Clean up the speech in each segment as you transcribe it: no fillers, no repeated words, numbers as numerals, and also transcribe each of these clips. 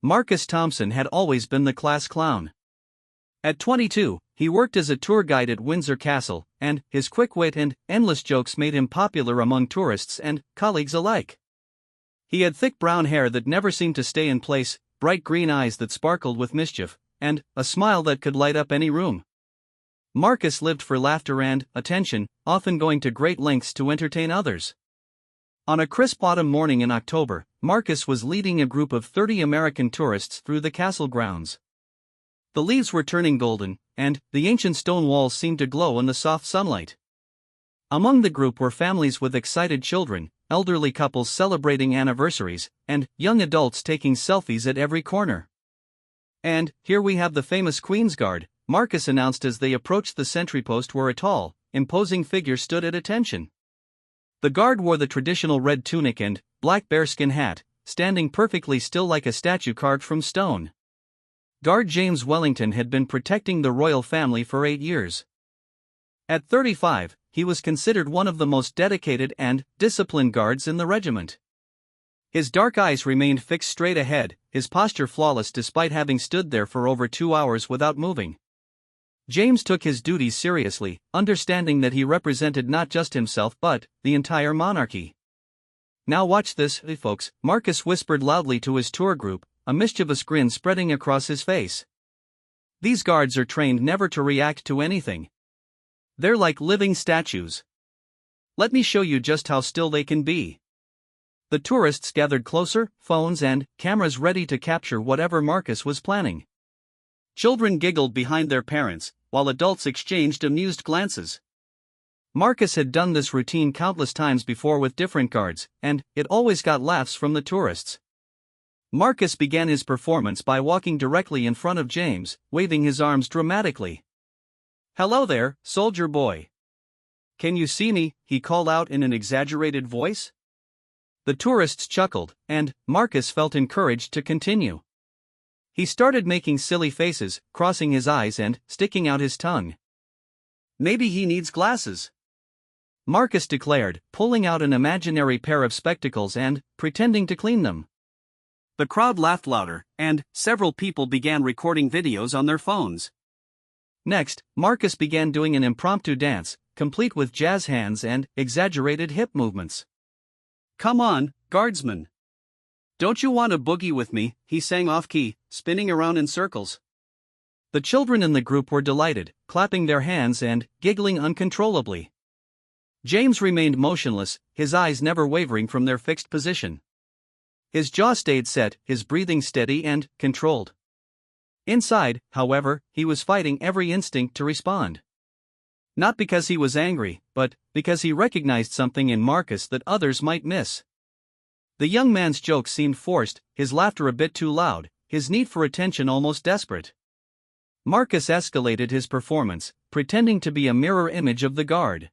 Marcus Thompson had always been the class clown. At 22, he worked as a tour guide at Windsor Castle, and his quick wit and endless jokes made him popular among tourists and colleagues alike. He had thick brown hair that never seemed to stay in place, bright green eyes that sparkled with mischief, and a smile that could light up any room. Marcus lived for laughter and attention, often going to great lengths to entertain others. On a crisp autumn morning in October, Marcus was leading a group of 30 American tourists through the castle grounds. The leaves were turning golden, and the ancient stone walls seemed to glow in the soft sunlight. Among the group were families with excited children, elderly couples celebrating anniversaries, and young adults taking selfies at every corner. "And here we have the famous Queen's Guard," Marcus announced as they approached the sentry post where a tall, imposing figure stood at attention. The guard wore the traditional red tunic and black bearskin hat, standing perfectly still like a statue carved from stone. Guard James Wellington had been protecting the royal family for 8 years. At 35, he was considered one of the most dedicated and disciplined guards in the regiment. His dark eyes remained fixed straight ahead, his posture flawless despite having stood there for over 2 hours without moving. James took his duties seriously, understanding that he represented not just himself but the entire monarchy. "Now watch this, folks," Marcus whispered loudly to his tour group, a mischievous grin spreading across his face. "These guards are trained never to react to anything. They're like living statues. Let me show you just how still they can be." The tourists gathered closer, phones and cameras ready to capture whatever Marcus was planning. Children giggled behind their parents, while adults exchanged amused glances. Marcus had done this routine countless times before with different guards, and it always got laughs from the tourists. Marcus began his performance by walking directly in front of James, waving his arms dramatically. "Hello there, soldier boy. Can you see me?" he called out in an exaggerated voice. The tourists chuckled, and Marcus felt encouraged to continue. He started making silly faces, crossing his eyes and sticking out his tongue. "Maybe he needs glasses," Marcus declared, pulling out an imaginary pair of spectacles and pretending to clean them. The crowd laughed louder, and several people began recording videos on their phones. Next, Marcus began doing an impromptu dance, complete with jazz hands and exaggerated hip movements. "Come on, guardsmen. Don't you want to boogie with me?" he sang off-key, spinning around in circles. The children in the group were delighted, clapping their hands and giggling uncontrollably. James remained motionless, his eyes never wavering from their fixed position. His jaw stayed set, his breathing steady and controlled. Inside, however, he was fighting every instinct to respond. Not because he was angry, but because he recognized something in Marcus that others might miss. The young man's jokes seemed forced, his laughter a bit too loud, his need for attention almost desperate. Marcus escalated his performance, pretending to be a mirror image of the guard.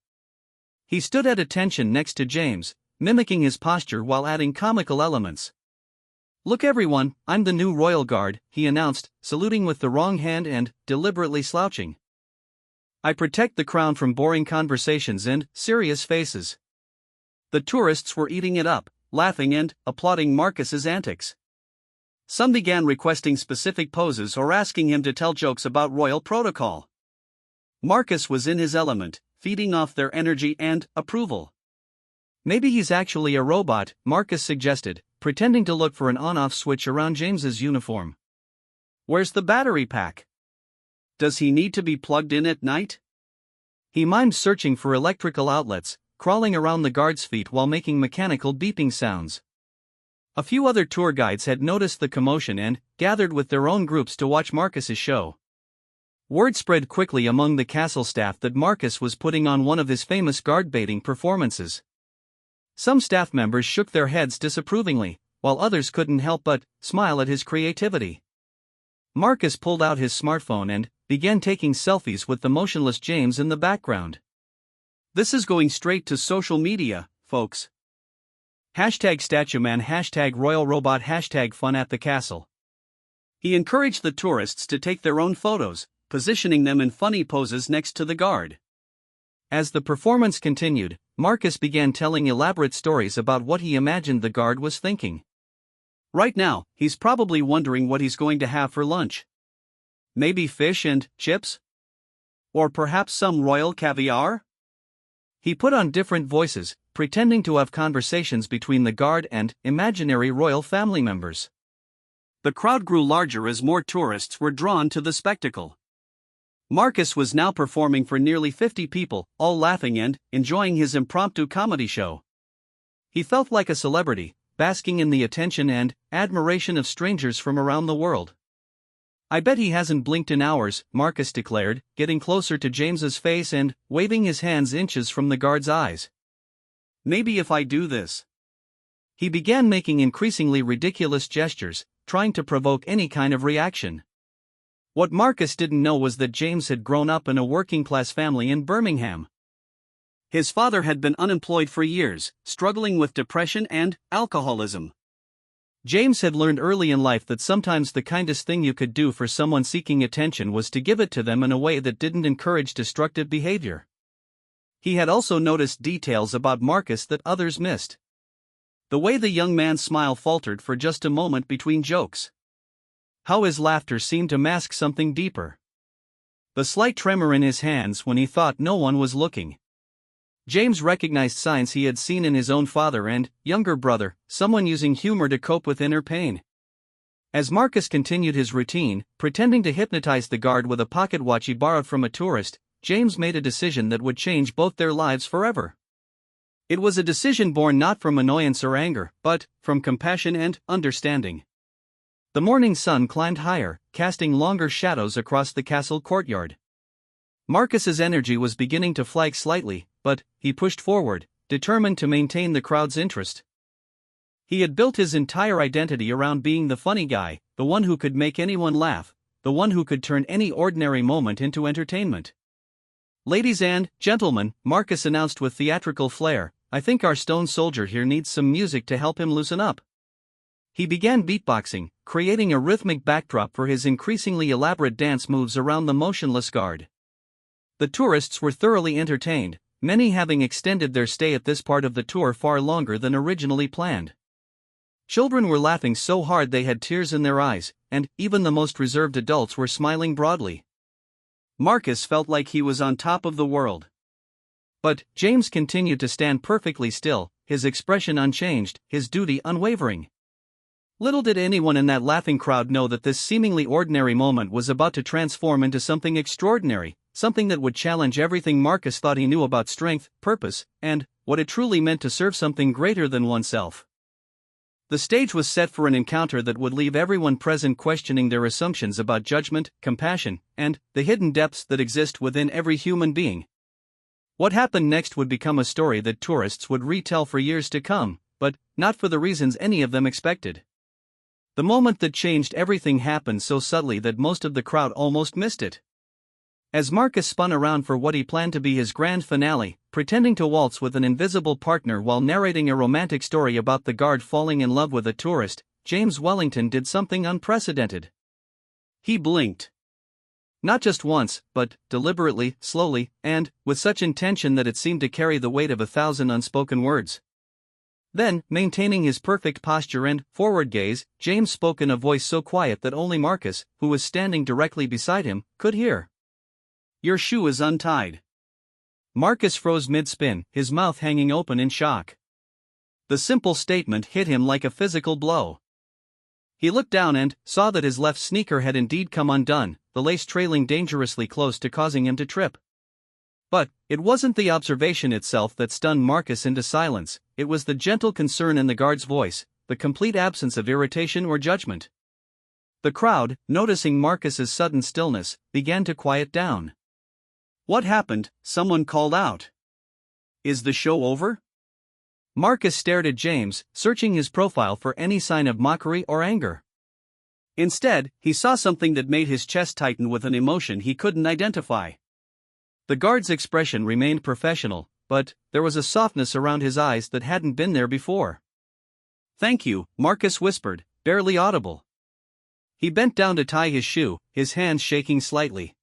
He stood at attention next to James, mimicking his posture while adding comical elements. "Look everyone, I'm the new royal guard," he announced, saluting with the wrong hand and deliberately slouching. "I protect the crown from boring conversations and serious faces." The tourists were eating it up, laughing and applauding Marcus's antics. Some began requesting specific poses or asking him to tell jokes about royal protocol. Marcus was in his element, feeding off their energy and approval. "Maybe he's actually a robot," Marcus suggested, pretending to look for an on-off switch around James's uniform. "Where's the battery pack? Does he need to be plugged in at night?" He mimed searching for electrical outlets, crawling around the guard's feet while making mechanical beeping sounds. A few other tour guides had noticed the commotion and gathered with their own groups to watch Marcus's show. Word spread quickly among the castle staff that Marcus was putting on one of his famous guard-baiting performances. Some staff members shook their heads disapprovingly, while others couldn't help but smile at his creativity. Marcus pulled out his smartphone and began taking selfies with the motionless James in the background. "This is going straight to social media, folks. #StatueMan, #RoyalRobot, #fun at the castle." He encouraged the tourists to take their own photos, positioning them in funny poses next to the guard. As the performance continued, Marcus began telling elaborate stories about what he imagined the guard was thinking. Right now, he's probably wondering what he's going to have for lunch. Maybe fish and chips? Or perhaps some royal caviar? He put on different voices, pretending to have conversations between the guard and imaginary royal family members. The crowd grew larger as more tourists were drawn to the spectacle. Marcus was now performing for nearly 50 people, all laughing and enjoying his impromptu comedy show. He felt like a celebrity, basking in the attention and admiration of strangers from around the world. "I bet he hasn't blinked in hours," Marcus declared, getting closer to James's face and waving his hands inches from the guard's eyes. "Maybe if I do this." He began making increasingly ridiculous gestures, trying to provoke any kind of reaction. What Marcus didn't know was that James had grown up in a working-class family in Birmingham. His father had been unemployed for years, struggling with depression and alcoholism. James had learned early in life that sometimes the kindest thing you could do for someone seeking attention was to give it to them in a way that didn't encourage destructive behavior. He had also noticed details about Marcus that others missed. The way the young man's smile faltered for just a moment between jokes. How his laughter seemed to mask something deeper. The slight tremor in his hands when he thought no one was looking. James recognized signs he had seen in his own father and younger brother, someone using humor to cope with inner pain. As Marcus continued his routine, pretending to hypnotize the guard with a pocket watch he borrowed from a tourist, James made a decision that would change both their lives forever. It was a decision born not from annoyance or anger, but from compassion and understanding. The morning sun climbed higher, casting longer shadows across the castle courtyard. Marcus's energy was beginning to flag slightly, but he pushed forward, determined to maintain the crowd's interest. He had built his entire identity around being the funny guy, the one who could make anyone laugh, the one who could turn any ordinary moment into entertainment. "Ladies and gentlemen," Marcus announced with theatrical flair, "I think our stone soldier here needs some music to help him loosen up." He began beatboxing, creating a rhythmic backdrop for his increasingly elaborate dance moves around the motionless guard. The tourists were thoroughly entertained, many having extended their stay at this part of the tour far longer than originally planned. Children were laughing so hard they had tears in their eyes, and even the most reserved adults were smiling broadly. Marcus felt like he was on top of the world. But James continued to stand perfectly still, his expression unchanged, his duty unwavering. Little did anyone in that laughing crowd know that this seemingly ordinary moment was about to transform into something extraordinary, something that would challenge everything Marcus thought he knew about strength, purpose, and what it truly meant to serve something greater than oneself. The stage was set for an encounter that would leave everyone present questioning their assumptions about judgment, compassion, and the hidden depths that exist within every human being. What happened next would become a story that tourists would retell for years to come, but not for the reasons any of them expected. The moment that changed everything happened so subtly that most of the crowd almost missed it. As Marcus spun around for what he planned to be his grand finale, pretending to waltz with an invisible partner while narrating a romantic story about the guard falling in love with a tourist, James Wellington did something unprecedented. He blinked. Not just once, but deliberately, slowly, and with such intention that it seemed to carry the weight of 1,000 unspoken words. Then, maintaining his perfect posture and forward gaze, James spoke in a voice so quiet that only Marcus, who was standing directly beside him, could hear. "Your shoe is untied." Marcus froze mid-spin, his mouth hanging open in shock. The simple statement hit him like a physical blow. He looked down and saw that his left sneaker had indeed come undone, the lace trailing dangerously close to causing him to trip. But it wasn't the observation itself that stunned Marcus into silence, it was the gentle concern in the guard's voice, the complete absence of irritation or judgment. The crowd, noticing Marcus's sudden stillness, began to quiet down. "What happened?" someone called out. "Is the show over?" Marcus stared at James, searching his profile for any sign of mockery or anger. Instead, he saw something that made his chest tighten with an emotion he couldn't identify. The guard's expression remained professional, but there was a softness around his eyes that hadn't been there before. "Thank you," Marcus whispered, barely audible. He bent down to tie his shoe, his hands shaking slightly.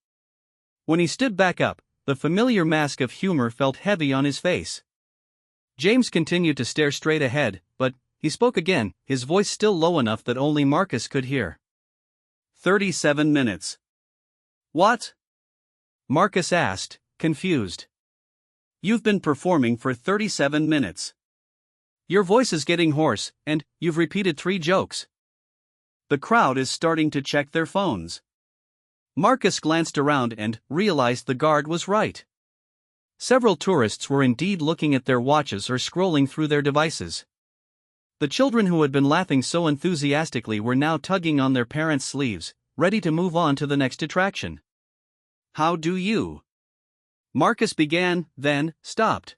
When he stood back up, the familiar mask of humor felt heavy on his face. James continued to stare straight ahead, but he spoke again, his voice still low enough that only Marcus could hear. 37 minutes. What? Marcus asked, confused. You've been performing for 37 minutes. Your voice is getting hoarse, and you've repeated 3 jokes. The crowd is starting to check their phones. Marcus glanced around and realized the guard was right. Several tourists were indeed looking at their watches or scrolling through their devices. The children who had been laughing so enthusiastically were now tugging on their parents' sleeves, ready to move on to the next attraction. How do you? Marcus began, then stopped.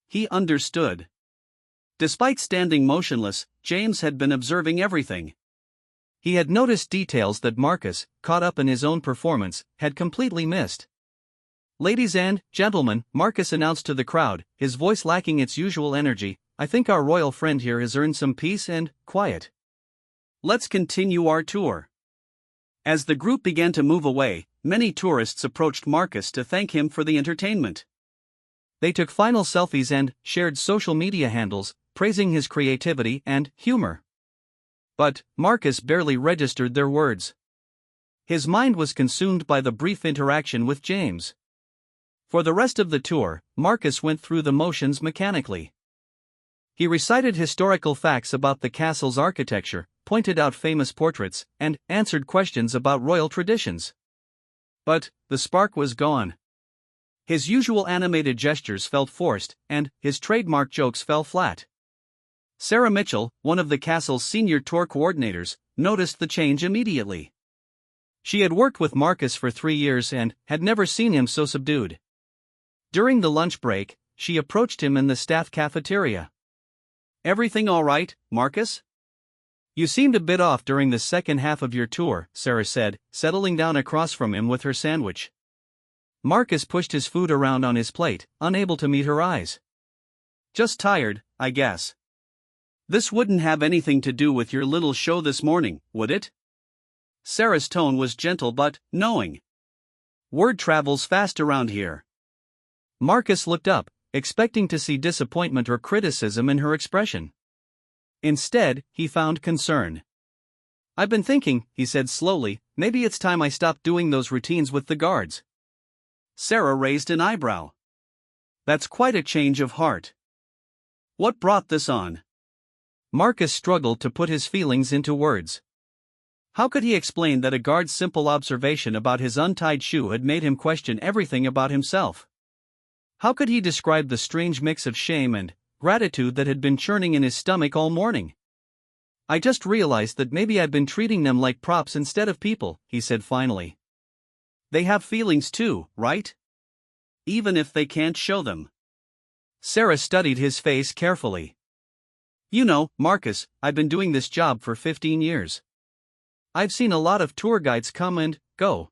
He understood. Despite standing motionless, James had been observing everything. He had noticed details that Marcus, caught up in his own performance, had completely missed. Ladies and gentlemen, Marcus announced to the crowd, his voice lacking its usual energy, I think our royal friend here has earned some peace and quiet. Let's continue our tour. As the group began to move away, many tourists approached Marcus to thank him for the entertainment. They took final selfies and shared social media handles, praising his creativity and humor. But Marcus barely registered their words. His mind was consumed by the brief interaction with James. For the rest of the tour, Marcus went through the motions mechanically. He recited historical facts about the castle's architecture, pointed out famous portraits, and answered questions about royal traditions. But the spark was gone. His usual animated gestures felt forced, and his trademark jokes fell flat. Sarah Mitchell, one of the castle's senior tour coordinators, noticed the change immediately. She had worked with Marcus for 3 years and had never seen him so subdued. During the lunch break, she approached him in the staff cafeteria. Everything all right, Marcus? You seemed a bit off during the second half of your tour, Sarah said, settling down across from him with her sandwich. Marcus pushed his food around on his plate, unable to meet her eyes. Just tired, I guess. This wouldn't have anything to do with your little show this morning, would it? Sarah's tone was gentle but knowing. Word travels fast around here. Marcus looked up, expecting to see disappointment or criticism in her expression. Instead, he found concern. I've been thinking, he said slowly, maybe it's time I stopped doing those routines with the guards. Sarah raised an eyebrow. That's quite a change of heart. What brought this on? Marcus struggled to put his feelings into words. How could he explain that a guard's simple observation about his untied shoe had made him question everything about himself? How could he describe the strange mix of shame and gratitude that had been churning in his stomach all morning? I just realized that maybe I'd been treating them like props instead of people, he said finally. They have feelings too, right? Even if they can't show them. Sarah studied his face carefully. You know, Marcus, I've been doing this job for 15 years. I've seen a lot of tour guides come and go.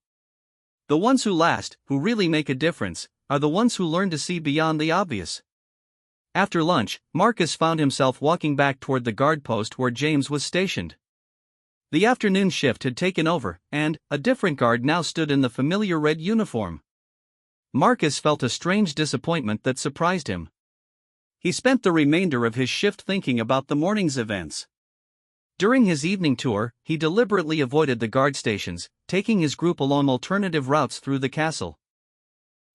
The ones who last, who really make a difference, are the ones who learn to see beyond the obvious. After lunch, Marcus found himself walking back toward the guard post where James was stationed. The afternoon shift had taken over, and a different guard now stood in the familiar red uniform. Marcus felt a strange disappointment that surprised him. He spent the remainder of his shift thinking about the morning's events. During his evening tour, he deliberately avoided the guard stations, taking his group along alternative routes through the castle.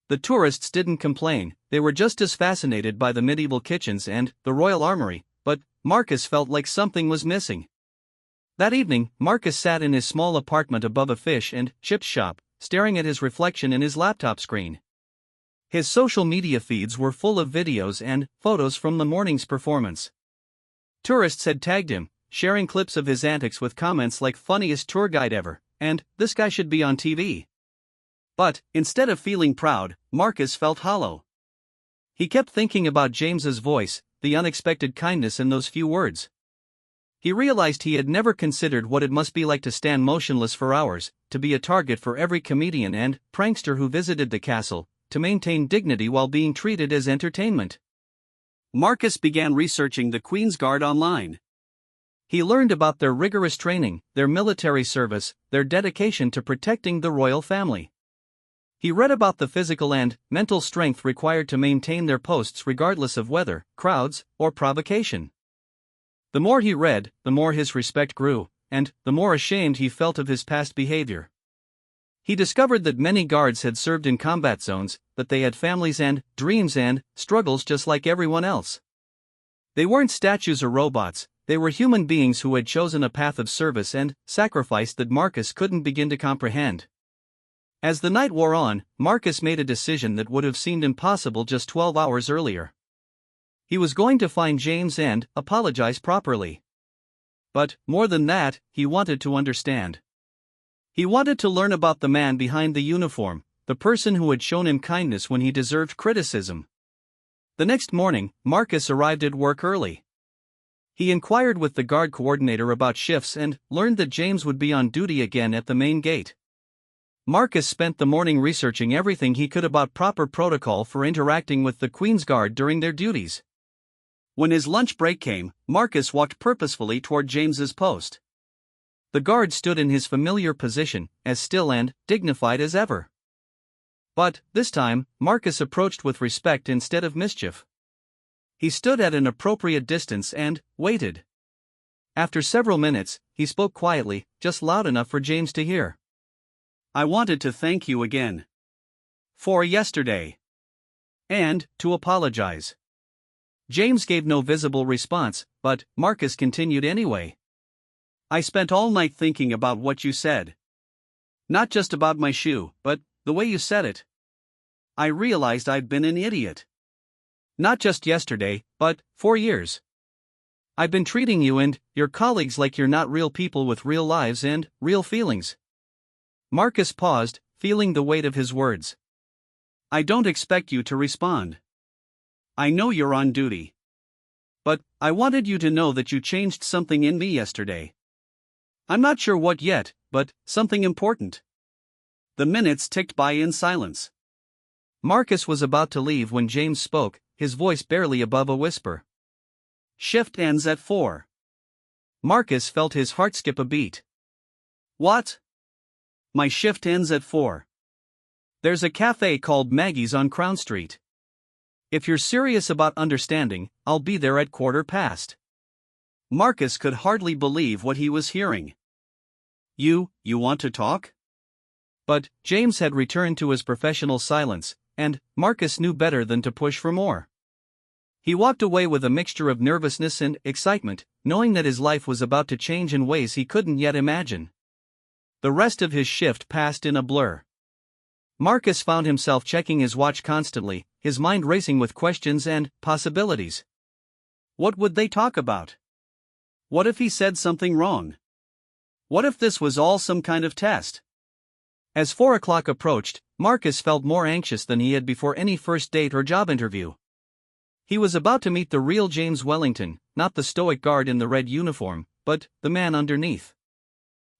The tourists didn't complain, they were just as fascinated by the medieval kitchens and the royal armory, but Marcus felt like something was missing. That evening, Marcus sat in his small apartment above a fish and chips shop, staring at his reflection in his laptop screen. His social media feeds were full of videos and photos from the morning's performance. Tourists had tagged him, sharing clips of his antics with comments like funniest tour guide ever, and this guy should be on TV. But, instead of feeling proud, Marcus felt hollow. He kept thinking about James's voice, the unexpected kindness in those few words. He realized he had never considered what it must be like to stand motionless for hours, to be a target for every comedian and prankster who visited the castle, to maintain dignity while being treated as entertainment. Marcus began researching the Queen's Guard online. He learned about their rigorous training, their military service, their dedication to protecting the royal family. He read about the physical and mental strength required to maintain their posts regardless of weather, crowds, or provocation. The more he read, the more his respect grew, and the more ashamed he felt of his past behavior. He discovered that many guards had served in combat zones, that they had families and dreams and struggles just like everyone else. They weren't statues or robots, they were human beings who had chosen a path of service and sacrifice that Marcus couldn't begin to comprehend. As the night wore on, Marcus made a decision that would have seemed impossible just 12 hours earlier. He was going to find James and apologize properly. But, more than that, he wanted to understand. He wanted to learn about the man behind the uniform, the person who had shown him kindness when he deserved criticism. The next morning, Marcus arrived at work early. He inquired with the guard coordinator about shifts and learned that James would be on duty again at the main gate. Marcus spent the morning researching everything he could about proper protocol for interacting with the Queen's Guard during their duties. When his lunch break came, Marcus walked purposefully toward James's post. The guard stood in his familiar position, as still and dignified as ever. But, this time, Marcus approached with respect instead of mischief. He stood at an appropriate distance and waited. After several minutes, he spoke quietly, just loud enough for James to hear. "I wanted to thank you again. For yesterday. And to apologize." James gave no visible response, but Marcus continued anyway. "I spent all night thinking about what you said. Not just about my shoe, but the way you said it. I realized I'd been an idiot. Not just yesterday, but for years. I've been treating you and your colleagues like you're not real people with real lives and real feelings." Marcus paused, feeling the weight of his words. "I don't expect you to respond. I know you're on duty. But I wanted you to know that you changed something in me yesterday. I'm not sure what yet, but something important." The minutes ticked by in silence. Marcus was about to leave when James spoke, his voice barely above a whisper. "Shift ends at 4. Marcus felt his heart skip a beat. "What?" "My shift ends at 4. There's a cafe called Maggie's on Crown Street. If you're serious about understanding, I'll be there at 1:15. Marcus could hardly believe what he was hearing. You want to talk?" But James had returned to his professional silence, and Marcus knew better than to push for more. He walked away with a mixture of nervousness and excitement, knowing that his life was about to change in ways he couldn't yet imagine. The rest of his shift passed in a blur. Marcus found himself checking his watch constantly, his mind racing with questions and possibilities. What would they talk about? What if he said something wrong? What if this was all some kind of test? As 4 o'clock approached, Marcus felt more anxious than he had before any first date or job interview. He was about to meet the real James Wellington, not the stoic guard in the red uniform, but the man underneath.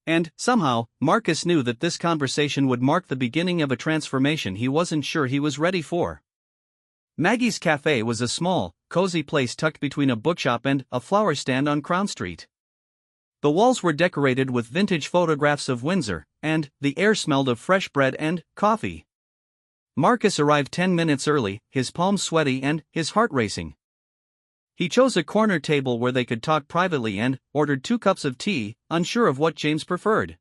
And, somehow, Marcus knew that this conversation would mark the beginning of a transformation he wasn't sure he was ready for. Maggie's Cafe was a small, cozy place tucked between a bookshop and a flower stand on Crown Street. The walls were decorated with vintage photographs of Windsor, and the air smelled of fresh bread and coffee. Marcus arrived 10 minutes early, his palms sweaty and his heart racing. He chose a corner table where they could talk privately and ordered 2 cups of tea, unsure of what James preferred.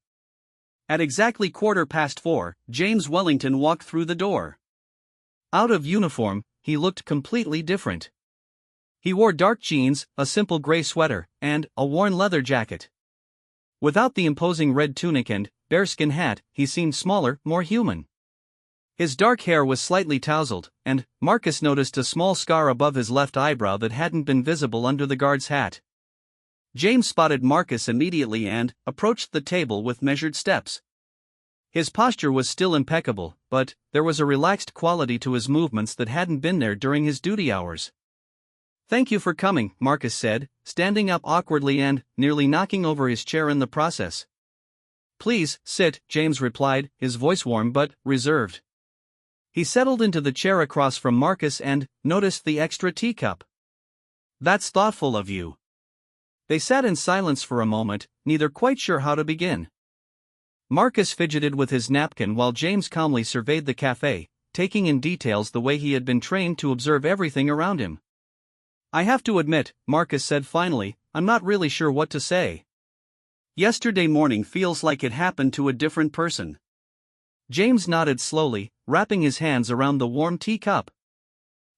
At exactly 4:15, James Wellington walked through the door. Out of uniform, he looked completely different. He wore dark jeans, a simple gray sweater, and a worn leather jacket. Without the imposing red tunic and bearskin hat, he seemed smaller, more human. His dark hair was slightly tousled, and Marcus noticed a small scar above his left eyebrow that hadn't been visible under the guard's hat. James spotted Marcus immediately and approached the table with measured steps. His posture was still impeccable, but there was a relaxed quality to his movements that hadn't been there during his duty hours. "Thank you for coming," Marcus said, standing up awkwardly and nearly knocking over his chair in the process. "Please, sit," James replied, his voice warm but reserved. He settled into the chair across from Marcus and noticed the extra teacup. "That's thoughtful of you." They sat in silence for a moment, neither quite sure how to begin. Marcus fidgeted with his napkin while James calmly surveyed the cafe, taking in details the way he had been trained to observe everything around him. "I have to admit," Marcus said finally, I'm not really sure what to say. Yesterday morning feels like it happened to a different person. James nodded slowly, wrapping his hands around the warm teacup.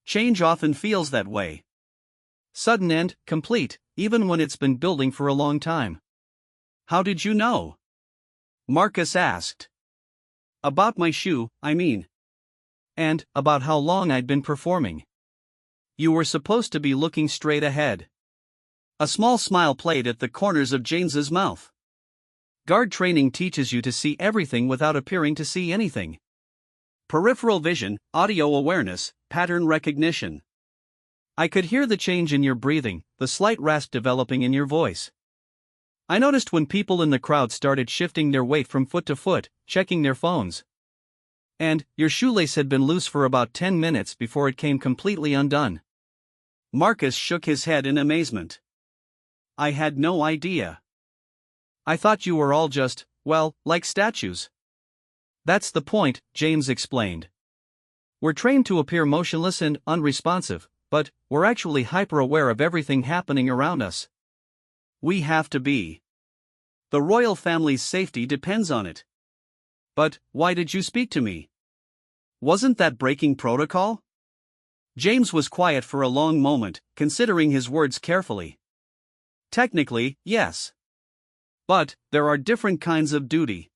Change often feels that way. Sudden and complete, even when it's been building for a long time. How did you know? Marcus asked. About my shoe, I mean. And about how long I'd been performing. You were supposed to be looking straight ahead. A small smile played at the corners of James's mouth. Guard training teaches you to see everything without appearing to see anything. Peripheral vision, audio awareness, pattern recognition. I could hear the change in your breathing, the slight rasp developing in your voice. I noticed when people in the crowd started shifting their weight from foot to foot, checking their phones. And your shoelace had been loose for about 10 minutes before it came completely undone. Marcus shook his head in amazement. I had no idea. I thought you were all just, well, like statues. That's the point, James explained. We're trained to appear motionless and unresponsive, but we're actually hyper-aware of everything happening around us. We have to be. The royal family's safety depends on it. But why did you speak to me? Wasn't that breaking protocol? James was quiet for a long moment, considering his words carefully. Technically, yes. But there are different kinds of duty.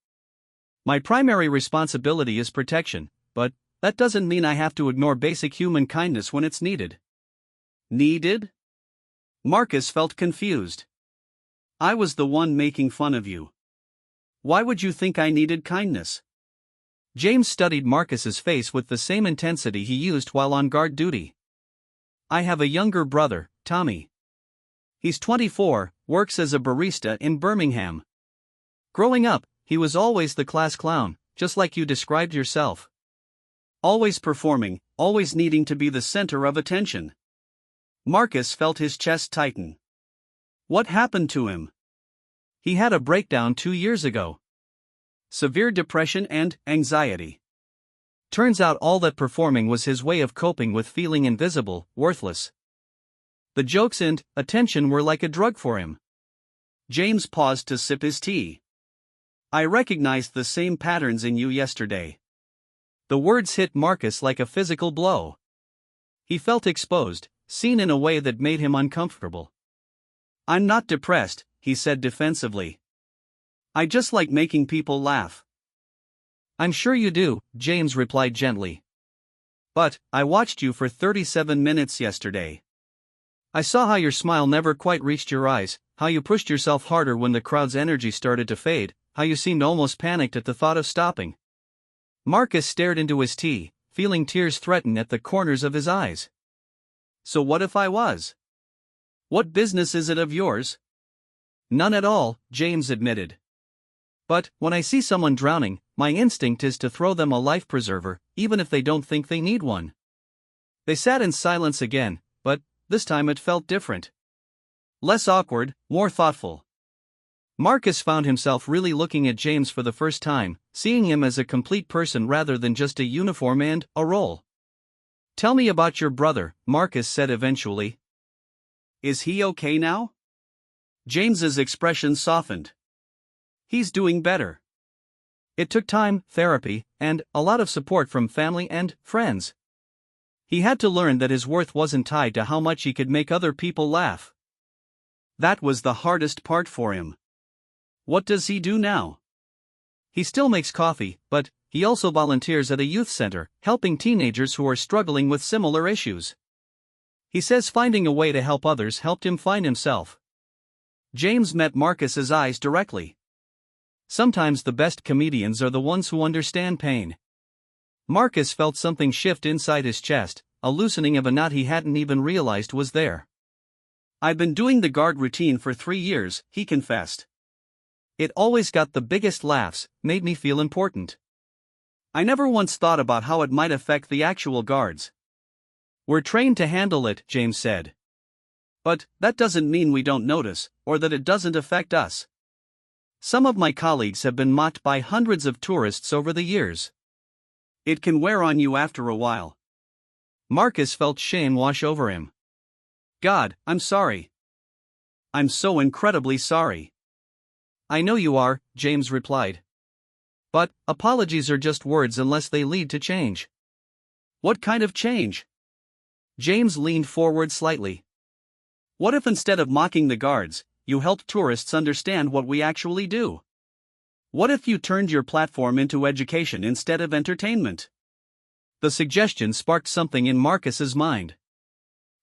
My primary responsibility is protection, but that doesn't mean I have to ignore basic human kindness when it's needed. Needed? Marcus felt confused. I was the one making fun of you. Why would you think I needed kindness? James studied Marcus's face with the same intensity he used while on guard duty. I have a younger brother, Tommy. He's 24, works as a barista in Birmingham. Growing up, he was always the class clown, just like you described yourself. Always performing, always needing to be the center of attention. Marcus felt his chest tighten. What happened to him? He had a breakdown 2 years ago. Severe depression and anxiety. Turns out all that performing was his way of coping with feeling invisible, worthless. The jokes and attention were like a drug for him. James paused to sip his tea. I recognized the same patterns in you yesterday. The words hit Marcus like a physical blow. He felt exposed, seen in a way that made him uncomfortable. I'm not depressed, he said defensively. I just like making people laugh. I'm sure you do, James replied gently. But I watched you for 37 minutes yesterday. I saw how your smile never quite reached your eyes, how you pushed yourself harder when the crowd's energy started to fade, how you seemed almost panicked at the thought of stopping. Marcus stared into his tea, feeling tears threaten at the corners of his eyes. So what if I was? What business is it of yours? None at all, James admitted. But when I see someone drowning, my instinct is to throw them a life preserver, even if they don't think they need one. They sat in silence again, but this time it felt different. Less awkward, more thoughtful. Marcus found himself really looking at James for the first time, seeing him as a complete person rather than just a uniform and a role. Tell me about your brother, Marcus said eventually. Is he okay now? James's expression softened. He's doing better. It took time, therapy, and a lot of support from family and friends. He had to learn that his worth wasn't tied to how much he could make other people laugh. That was the hardest part for him. What does he do now? He still makes coffee, but he also volunteers at a youth center, helping teenagers who are struggling with similar issues. He says finding a way to help others helped him find himself. James met Marcus's eyes directly. Sometimes the best comedians are the ones who understand pain. Marcus felt something shift inside his chest, a loosening of a knot he hadn't even realized was there. I've been doing the guard routine for 3 years, he confessed. It always got the biggest laughs, made me feel important. I never once thought about how it might affect the actual guards. We're trained to handle it, James said. But that doesn't mean we don't notice, or that it doesn't affect us. Some of my colleagues have been mocked by hundreds of tourists over the years. It can wear on you after a while. Marcus felt shame wash over him. God, I'm sorry. I'm so incredibly sorry. I know you are, James replied. But apologies are just words unless they lead to change. What kind of change? James leaned forward slightly. What if instead of mocking the guards, you helped tourists understand what we actually do? What if you turned your platform into education instead of entertainment? The suggestion sparked something in Marcus's mind.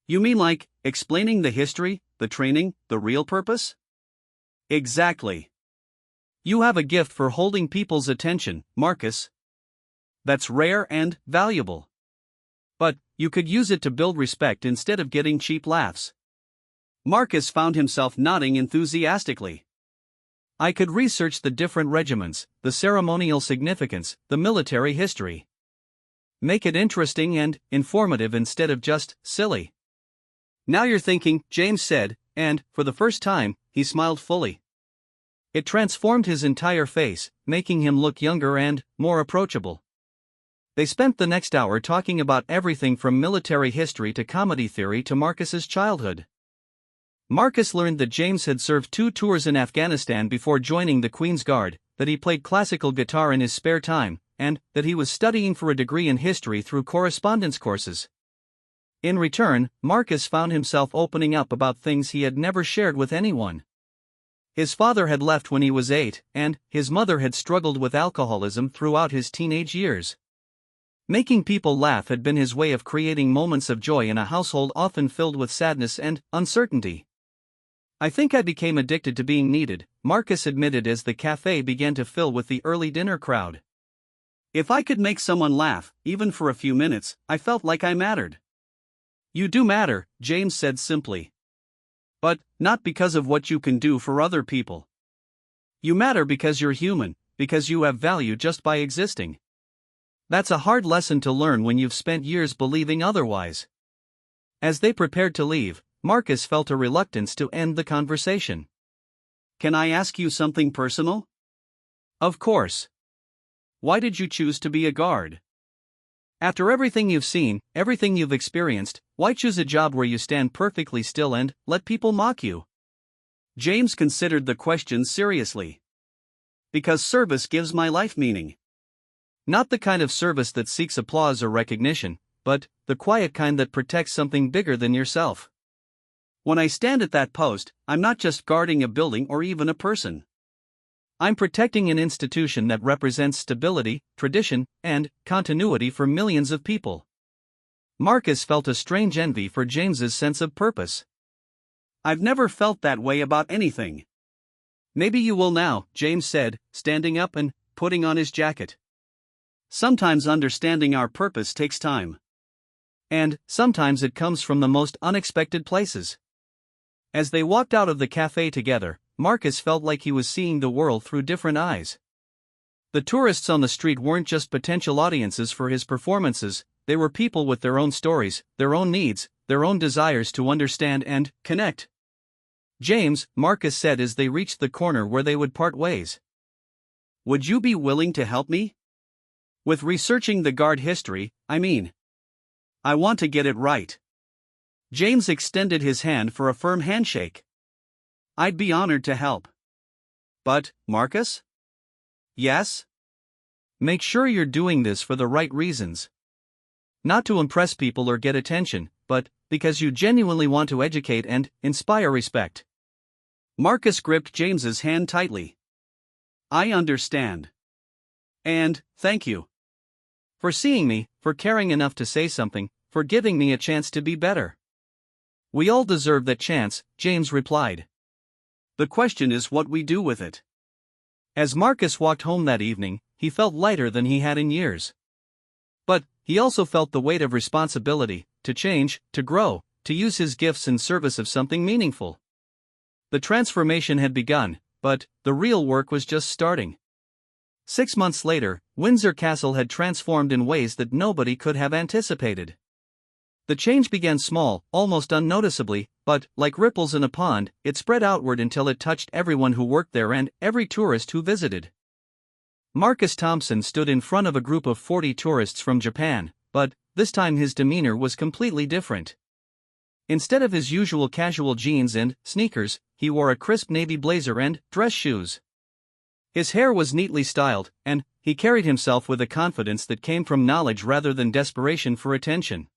You mean like explaining the history, the training, the real purpose? Exactly. You have a gift for holding people's attention, Marcus. That's rare and valuable. But you could use it to build respect instead of getting cheap laughs. Marcus found himself nodding enthusiastically. I could research the different regiments, the ceremonial significance, the military history. Make it interesting and informative instead of just silly. Now you're thinking, James said, and, for the first time, he smiled fully. It transformed his entire face, making him look younger and more approachable. They spent the next hour talking about everything from military history to comedy theory to Marcus's childhood. Marcus learned that James had served 2 tours in Afghanistan before joining the Queen's Guard, that he played classical guitar in his spare time, and that he was studying for a degree in history through correspondence courses. In return, Marcus found himself opening up about things he had never shared with anyone. His father had left when he was 8, and his mother had struggled with alcoholism throughout his teenage years. Making people laugh had been his way of creating moments of joy in a household often filled with sadness and uncertainty. I think I became addicted to being needed, Marcus admitted as the cafe began to fill with the early dinner crowd. If I could make someone laugh, even for a few minutes, I felt like I mattered. You do matter, James said simply. But not because of what you can do for other people. You matter because you're human, because you have value just by existing. That's a hard lesson to learn when you've spent years believing otherwise. As they prepared to leave, Marcus felt a reluctance to end the conversation. Can I ask you something personal? Of course. Why did you choose to be a guard? After everything you've seen, everything you've experienced, why choose a job where you stand perfectly still and let people mock you? James considered the question seriously. Because service gives my life meaning. Not the kind of service that seeks applause or recognition, but the quiet kind that protects something bigger than yourself. When I stand at that post, I'm not just guarding a building or even a person. I'm protecting an institution that represents stability, tradition, and continuity for millions of people. Marcus felt a strange envy for James's sense of purpose. I've never felt that way about anything. Maybe you will now, James said, standing up and putting on his jacket. Sometimes understanding our purpose takes time. And sometimes it comes from the most unexpected places. As they walked out of the cafe together, Marcus felt like he was seeing the world through different eyes. The tourists on the street weren't just potential audiences for his performances, they were people with their own stories, their own needs, their own desires to understand and connect. James, Marcus said as they reached the corner where they would part ways. Would you be willing to help me? With researching the guard history, I mean. I want to get it right. James extended his hand for a firm handshake. I'd be honored to help. But, Marcus? Yes? Make sure you're doing this for the right reasons. Not to impress people or get attention, but because you genuinely want to educate and inspire respect. Marcus gripped James's hand tightly. I understand. And, thank you. For seeing me, for caring enough to say something, for giving me a chance to be better. We all deserve that chance, James replied. The question is what we do with it. As Marcus walked home that evening, he felt lighter than he had in years. But he also felt the weight of responsibility, to change, to grow, to use his gifts in service of something meaningful. The transformation had begun, but the real work was just starting. 6 months later, Windsor Castle had transformed in ways that nobody could have anticipated. The change began small, almost unnoticeably, but, like ripples in a pond, it spread outward until it touched everyone who worked there and every tourist who visited. Marcus Thompson stood in front of a group of 40 tourists from Japan, but this time his demeanor was completely different. Instead of his usual casual jeans and sneakers, he wore a crisp navy blazer and dress shoes. His hair was neatly styled, and he carried himself with a confidence that came from knowledge rather than desperation for attention.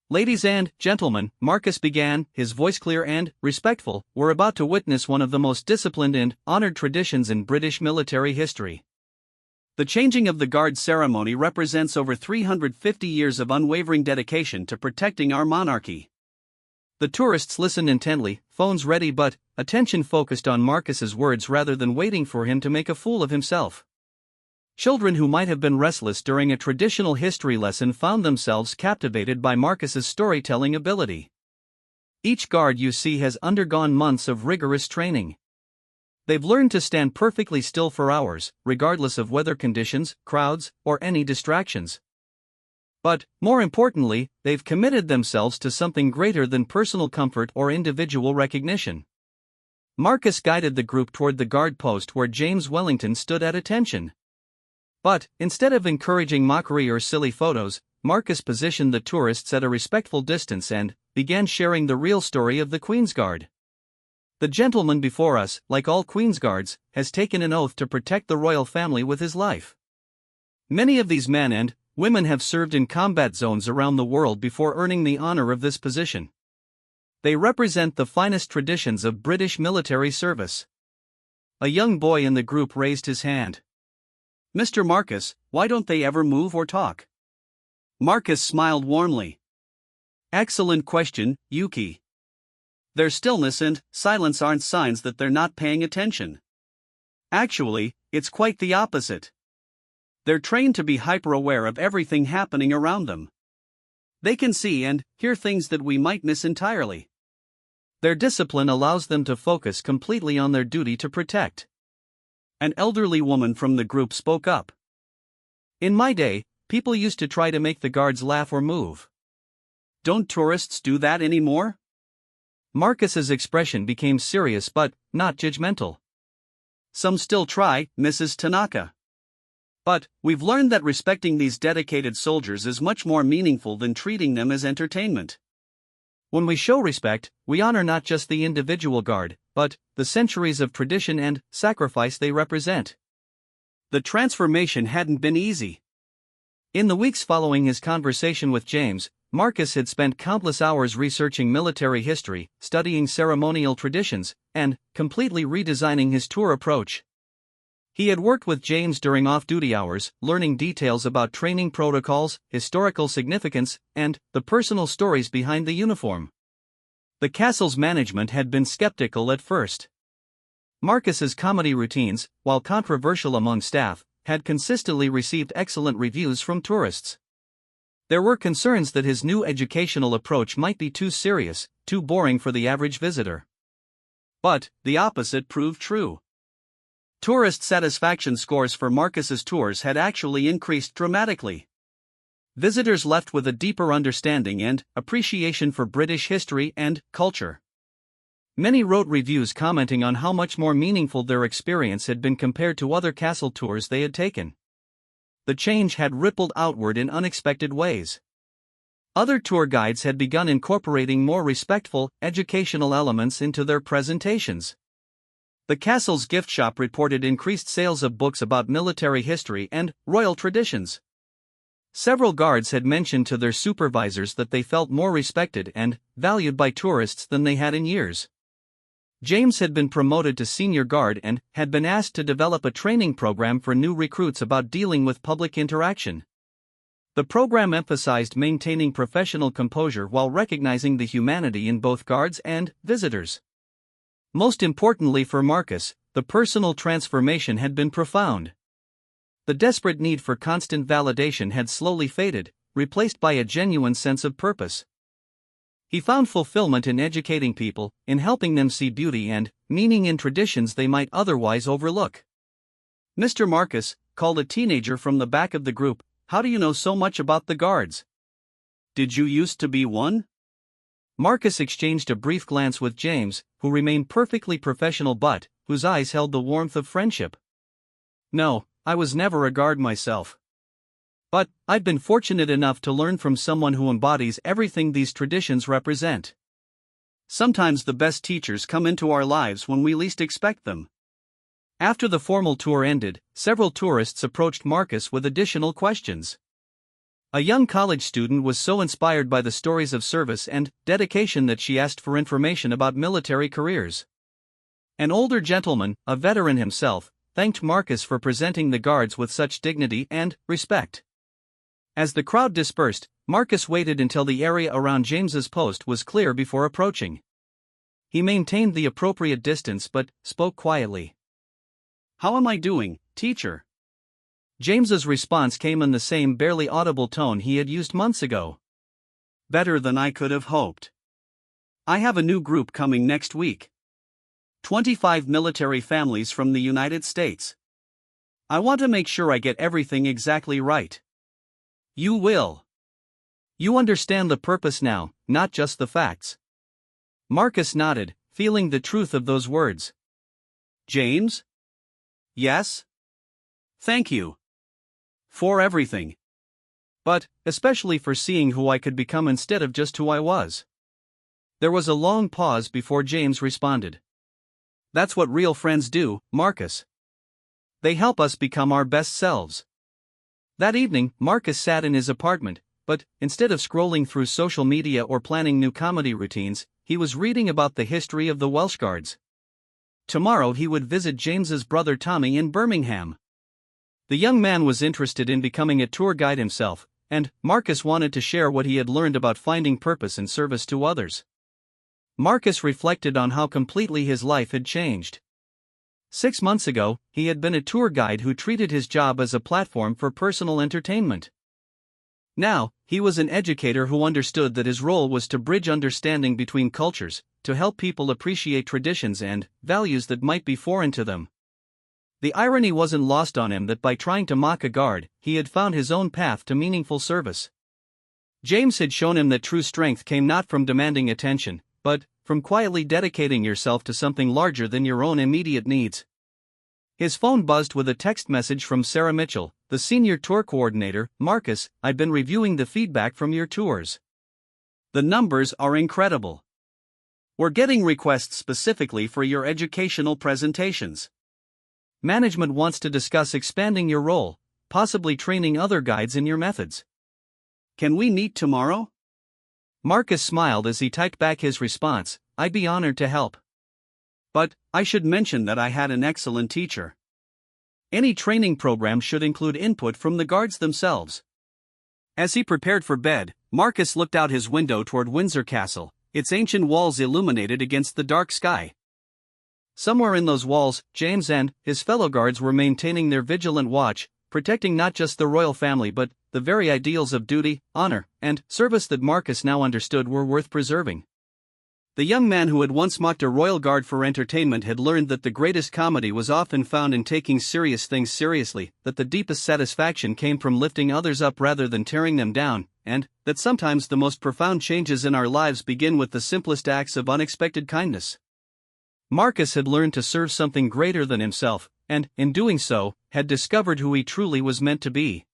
"Ladies and gentlemen," Marcus began, his voice clear and respectful, "we're about to witness one of the most disciplined and honored traditions in British military history. The changing of the guard ceremony represents over 350 years of unwavering dedication to protecting our monarchy." The tourists listened intently, phones ready but attention focused on Marcus's words rather than waiting for him to make a fool of himself. Children who might have been restless during a traditional history lesson found themselves captivated by Marcus's storytelling ability. Each guard you see has undergone months of rigorous training. They've learned to stand perfectly still for hours, regardless of weather conditions, crowds, or any distractions. But, more importantly, they've committed themselves to something greater than personal comfort or individual recognition. Marcus guided the group toward the guard post where James Wellington stood at attention. But, instead of encouraging mockery or silly photos, Marcus positioned the tourists at a respectful distance and began sharing the real story of the Queen's Guard. "The gentleman before us, like all Queen's Guards, has taken an oath to protect the royal family with his life. Many of these men and women have served in combat zones around the world before earning the honor of this position. They represent the finest traditions of British military service." A young boy in the group raised his hand. "Mr. Marcus, why don't they ever move or talk?" Marcus smiled warmly. "Excellent question, Yuki. Their stillness and silence aren't signs that they're not paying attention. Actually, it's quite the opposite. They're trained to be hyper-aware of everything happening around them. They can see and hear things that we might miss entirely. Their discipline allows them to focus completely on their duty to protect." An elderly woman from the group spoke up. "In my day, people used to try to make the guards laugh or move. Don't tourists do that anymore?" Marcus's expression became serious but not judgmental. "Some still try, Mrs. Tanaka. But we've learned that respecting these dedicated soldiers is much more meaningful than treating them as entertainment. When we show respect, we honor not just the individual guard, but the centuries of tradition and sacrifice they represent." The transformation hadn't been easy. In the weeks following his conversation with James, Marcus had spent countless hours researching military history, studying ceremonial traditions, and completely redesigning his tour approach. He had worked with James during off-duty hours, learning details about training protocols, historical significance, and the personal stories behind the uniform. The castle's management had been skeptical at first. Marcus's comedy routines, while controversial among staff, had consistently received excellent reviews from tourists. There were concerns that his new educational approach might be too serious, too boring for the average visitor. But the opposite proved true. Tourist satisfaction scores for Marcus's tours had actually increased dramatically. Visitors left with a deeper understanding and appreciation for British history and culture. Many wrote reviews commenting on how much more meaningful their experience had been compared to other castle tours they had taken. The change had rippled outward in unexpected ways. Other tour guides had begun incorporating more respectful, educational elements into their presentations. The castle's gift shop reported increased sales of books about military history and royal traditions. Several guards had mentioned to their supervisors that they felt more respected and valued by tourists than they had in years. James had been promoted to senior guard and had been asked to develop a training program for new recruits about dealing with public interaction. The program emphasized maintaining professional composure while recognizing the humanity in both guards and visitors. Most importantly for Marcus, the personal transformation had been profound. The desperate need for constant validation had slowly faded, replaced by a genuine sense of purpose. He found fulfillment in educating people, in helping them see beauty and meaning in traditions they might otherwise overlook. "Mr. Marcus," called a teenager from the back of the group, "how do you know so much about the guards? Did you used to be one?" Marcus exchanged a brief glance with James, who remained perfectly professional but whose eyes held the warmth of friendship. "No, I was never a guard myself. But I've been fortunate enough to learn from someone who embodies everything these traditions represent." Sometimes the best teachers come into our lives when we least expect them. After the formal tour ended, several tourists approached Marcus with additional questions. A young college student was so inspired by the stories of service and dedication that she asked for information about military careers. An older gentleman, a veteran himself, thanked Marcus for presenting the guards with such dignity and respect. As the crowd dispersed, Marcus waited until the area around James's post was clear before approaching. He maintained the appropriate distance but spoke quietly. "How am I doing, teacher?" James's response came in the same barely audible tone he had used months ago. "Better than I could have hoped. I have a new group coming next week. 25 military families from the United States. I want to make sure I get everything exactly right." "You will. You understand the purpose now, not just the facts." Marcus nodded, feeling the truth of those words. "James?" "Yes?" "Thank you. For everything. But, especially for seeing who I could become instead of just who I was." There was a long pause before James responded. "That's what real friends do, Marcus. They help us become our best selves." That evening, Marcus sat in his apartment, but instead of scrolling through social media or planning new comedy routines, he was reading about the history of the Welsh Guards. Tomorrow he would visit James's brother Tommy in Birmingham. The young man was interested in becoming a tour guide himself, and Marcus wanted to share what he had learned about finding purpose and service to others. Marcus reflected on how completely his life had changed. 6 months ago, he had been a tour guide who treated his job as a platform for personal entertainment. Now, he was an educator who understood that his role was to bridge understanding between cultures, to help people appreciate traditions and values that might be foreign to them. The irony wasn't lost on him that by trying to mock a guard, he had found his own path to meaningful service. James had shown him that true strength came not from demanding attention, but from quietly dedicating yourself to something larger than your own immediate needs. His phone buzzed with a text message from Sarah Mitchell, the senior tour coordinator. "Marcus, I've been reviewing the feedback from your tours. The numbers are incredible. We're getting requests specifically for your educational presentations. Management wants to discuss expanding your role, possibly training other guides in your methods. Can we meet tomorrow?" Marcus smiled as he typed back his response, "I'd be honored to help. But I should mention that I had an excellent teacher. Any training program should include input from the guards themselves." As he prepared for bed, Marcus looked out his window toward Windsor Castle, its ancient walls illuminated against the dark sky. Somewhere in those walls, James and his fellow guards were maintaining their vigilant watch, protecting not just the royal family but the very ideals of duty, honor, and service that Marcus now understood were worth preserving. The young man who had once mocked a royal guard for entertainment had learned that the greatest comedy was often found in taking serious things seriously, that the deepest satisfaction came from lifting others up rather than tearing them down, and that sometimes the most profound changes in our lives begin with the simplest acts of unexpected kindness. Marcus had learned to serve something greater than himself, and, in doing so, had discovered who he truly was meant to be.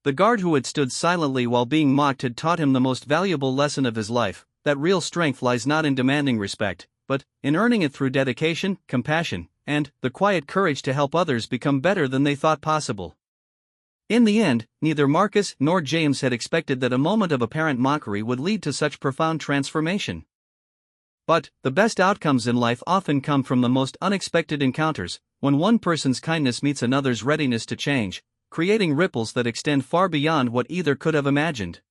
The guard who had stood silently while being mocked had taught him the most valuable lesson of his life, that real strength lies not in demanding respect, but in earning it through dedication, compassion, and the quiet courage to help others become better than they thought possible. In the end, neither Marcus nor James had expected that a moment of apparent mockery would lead to such profound transformation. But the best outcomes in life often come from the most unexpected encounters, when one person's kindness meets another's readiness to change, creating ripples that extend far beyond what either could have imagined.